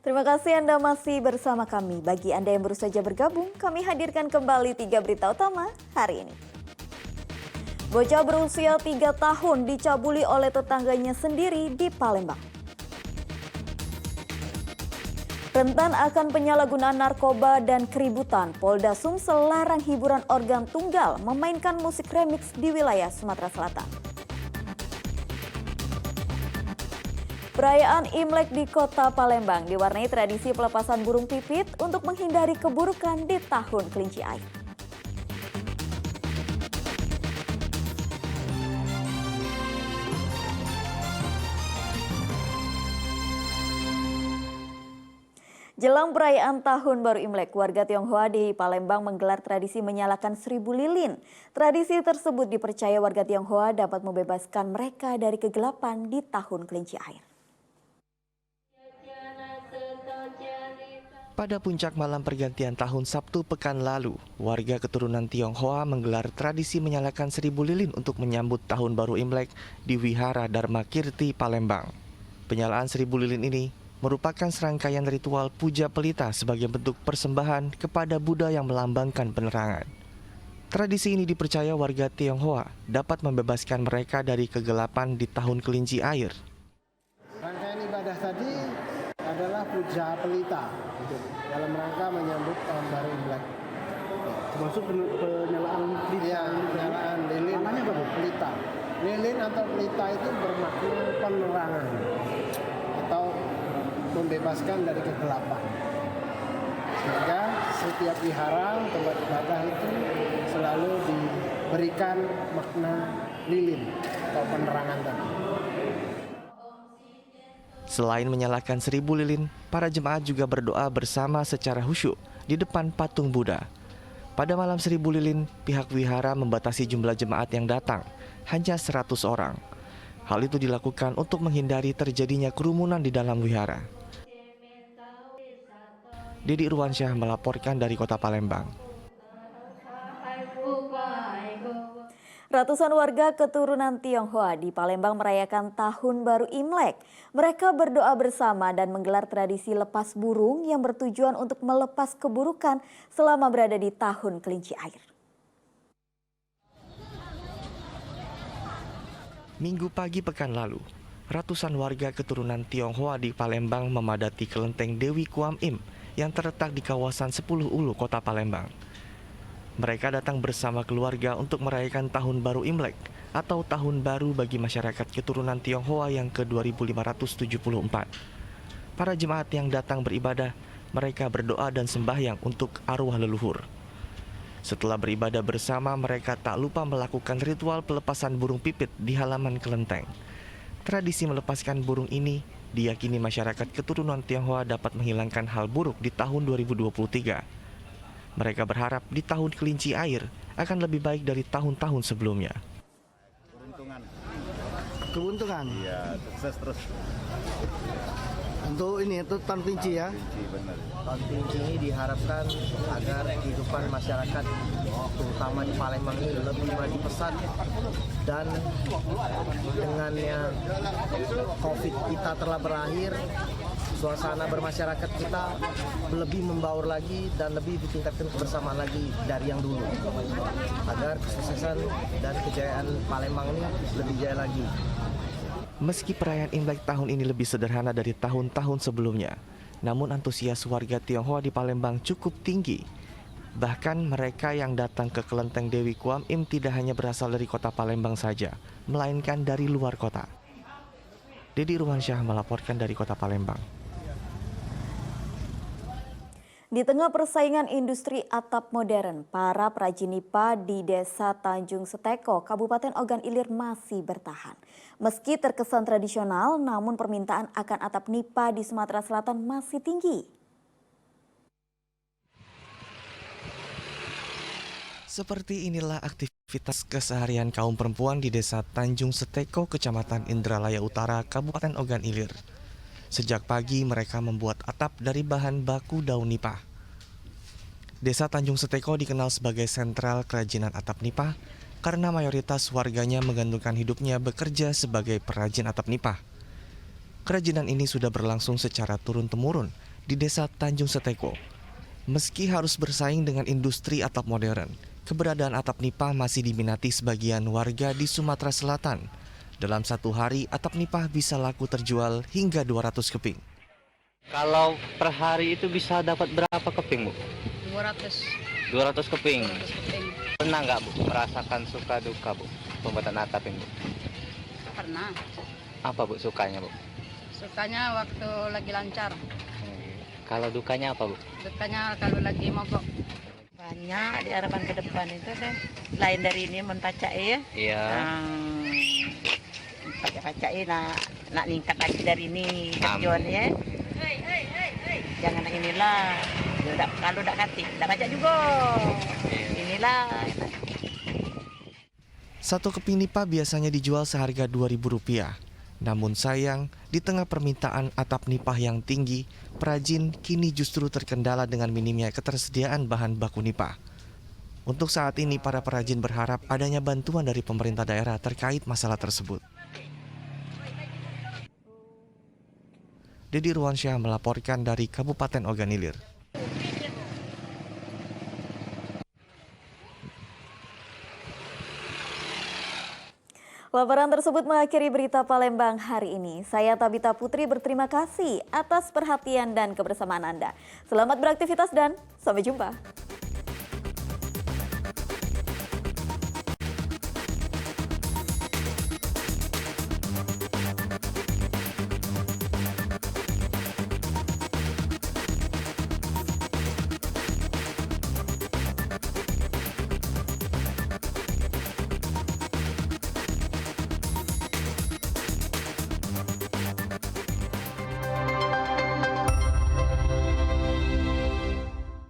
Terima kasih Anda masih bersama kami. Bagi Anda yang baru saja bergabung, kami hadirkan kembali 3 berita utama hari ini. Bocah berusia 3 tahun dicabuli oleh tetangganya sendiri di Palembang. Rentan akan penyalahgunaan narkoba dan keributan, Polda Sumsel larang hiburan organ tunggal memainkan musik remix di wilayah Sumatera Selatan. Perayaan Imlek di Kota Palembang diwarnai tradisi pelepasan burung pipit untuk menghindari keburukan di tahun kelinci air. Jelang perayaan Tahun Baru Imlek, warga Tionghoa di Palembang menggelar tradisi menyalakan 1000 lilin. Tradisi tersebut dipercaya warga Tionghoa dapat membebaskan mereka dari kegelapan di tahun kelinci air. Pada puncak malam pergantian tahun Sabtu pekan lalu, warga keturunan Tionghoa menggelar tradisi menyalakan 1000 lilin untuk menyambut Tahun Baru Imlek di Wihara Dharma Kirti, Palembang. Penyalaan 1000 lilin ini merupakan serangkaian ritual puja pelita sebagai bentuk persembahan kepada Buddha yang melambangkan penerangan. Tradisi ini dipercaya warga Tionghoa dapat membebaskan mereka dari kegelapan di tahun kelinci air. Rangkaian ibadah tadi adalah puja pelita dalam rangka menyambut Tahun Baru Imlek. Termasuk penyalaan lilin. Iya, penyalaan lilin atau pelita. Lilin atau pelita itu bermakna penerangan atau membebaskan dari kegelapan. Sehingga setiap wihara tempat ibadah itu selalu diberikan makna lilin atau penerangan tadi. Selain menyalakan 1000 lilin, para jemaat juga berdoa bersama secara khusyuk di depan patung Buddha. Pada malam 1000 lilin, pihak wihara membatasi jumlah jemaat yang datang, hanya 100 orang. Hal itu dilakukan untuk menghindari terjadinya kerumunan di dalam wihara. Didi Irwansyah melaporkan dari Kota Palembang. Ratusan warga keturunan Tionghoa di Palembang merayakan Tahun Baru Imlek. Mereka berdoa bersama dan menggelar tradisi lepas burung yang bertujuan untuk melepas keburukan selama berada di tahun kelinci air. Minggu pagi pekan lalu, ratusan warga keturunan Tionghoa di Palembang memadati kelenteng Dewi Kuam Im yang terletak di kawasan 10 Ulu, Kota Palembang. Mereka datang bersama keluarga untuk merayakan Tahun Baru Imlek atau Tahun Baru bagi masyarakat keturunan Tionghoa yang ke-2574. Para jemaat yang datang beribadah, mereka berdoa dan sembahyang untuk arwah leluhur. Setelah beribadah bersama, mereka tak lupa melakukan ritual pelepasan burung pipit di halaman kelenteng. Tradisi melepaskan burung ini diyakini masyarakat keturunan Tionghoa dapat menghilangkan hal buruk di tahun 2023. Mereka berharap di tahun kelinci air akan lebih baik dari tahun-tahun sebelumnya. Keuntungan. Iya, sukses terus. Untuk ini itu tahun kelinci ya. Tahun kelinci ini diharapkan agar kehidupan masyarakat terutama di Palembang ini lebih maju pesat, dan dengannya COVID kita telah berakhir, suasana bermasyarakat kita lebih membaur lagi dan lebih ditingkatkan kebersamaan lagi dari yang dulu, agar kesuksesan dan kejayaan Palembang ini lebih jaya lagi. Meski perayaan Imlek tahun ini lebih sederhana dari tahun-tahun sebelumnya, namun antusias warga Tionghoa di Palembang cukup tinggi. Bahkan mereka yang datang ke kelenteng Dewi Kuam Im tidak hanya berasal dari kota Palembang saja, melainkan dari luar kota. Didi Irwansyah melaporkan dari Kota Palembang. Di tengah persaingan industri atap modern, para perajin nipa di Desa Tanjung Seteko, Kabupaten Ogan Ilir masih bertahan. Meski terkesan tradisional, namun permintaan akan atap nipa di Sumatera Selatan masih tinggi. Seperti inilah aktivitas keseharian kaum perempuan di Desa Tanjung Seteko, Kecamatan Indralaya Utara, Kabupaten Ogan Ilir. Sejak pagi mereka membuat atap dari bahan baku daun nipah. Desa Tanjung Seteko dikenal sebagai sentral kerajinan atap nipah karena mayoritas warganya menggantungkan hidupnya bekerja sebagai perajin atap nipah. Kerajinan ini sudah berlangsung secara turun-temurun di Desa Tanjung Seteko. Meski harus bersaing dengan industri atap modern, keberadaan atap nipah masih diminati sebagian warga di Sumatera Selatan. Dalam satu hari, atap nipah bisa laku terjual hingga 200 keping. Kalau per hari itu bisa dapat berapa keping, Bu? 200 200 keping. keping. Pernah nggak, Bu, merasakan suka duka, Bu, pembuatan atap ini, Bu? Pernah. Apa, Bu, sukanya, Bu? Sukanya waktu lagi lancar. Kalau dukanya apa, Bu? Dukanya kalau lagi mogok. Banyak di harapan ke depan itu deh. Lain dari ini mentacak ya. Iya. Pacak nak ningkat lagi dari ini tujuan ya. Jangan yang inilah. Kalau tak kati, tak pacak juga. Inilah. Satu keping nipah biasanya dijual seharga Rp2.000. Namun sayang, di tengah permintaan atap nipah yang tinggi, perajin kini justru terkendala dengan minimnya ketersediaan bahan baku nipah. Untuk saat ini, para perajin berharap adanya bantuan dari pemerintah daerah terkait masalah tersebut. Dedi Ruansyah melaporkan dari Kabupaten Ogan Ilir. Laporan tersebut mengakhiri berita Palembang hari ini. Saya Tabita Putri berterima kasih atas perhatian dan kebersamaan Anda. Selamat beraktivitas dan sampai jumpa.